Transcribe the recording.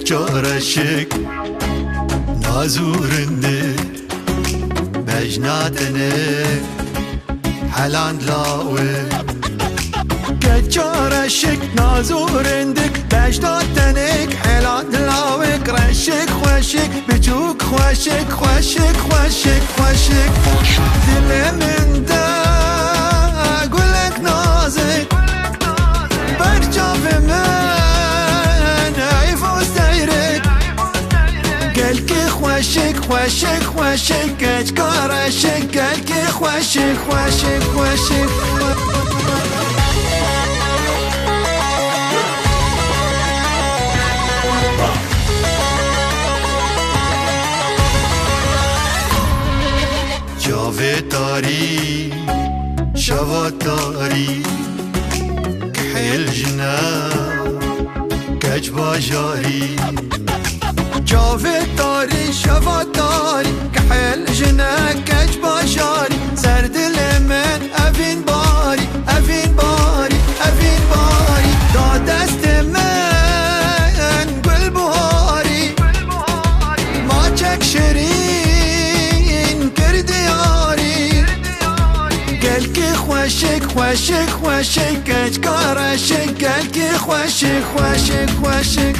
چارشک نازورنده بجناتنه حلاند لاوه چارشک نازورندک بجناتنک حلاند لاوه رشک خوشک بچوک خوشک خوشک خوشک خوشک دل من دا گلک نازک برجاف من عیفوز دیرک گلکی خوشک خوشک خوشک گچکارشک گلکی خوشک خوشک خوشک جاوه تاری شوا تاری کحیل جنا کج باجاری جاوه تاری شوا تاری کحیل جنا کج باجاری سر دل من اوین باری اوین باری اوین باری دا دست من گل بهاری ما چک شیرین کردی یاری گلکی خوشک خوشک خوشک گچکارشک گلکی خوشک خوشک خوشک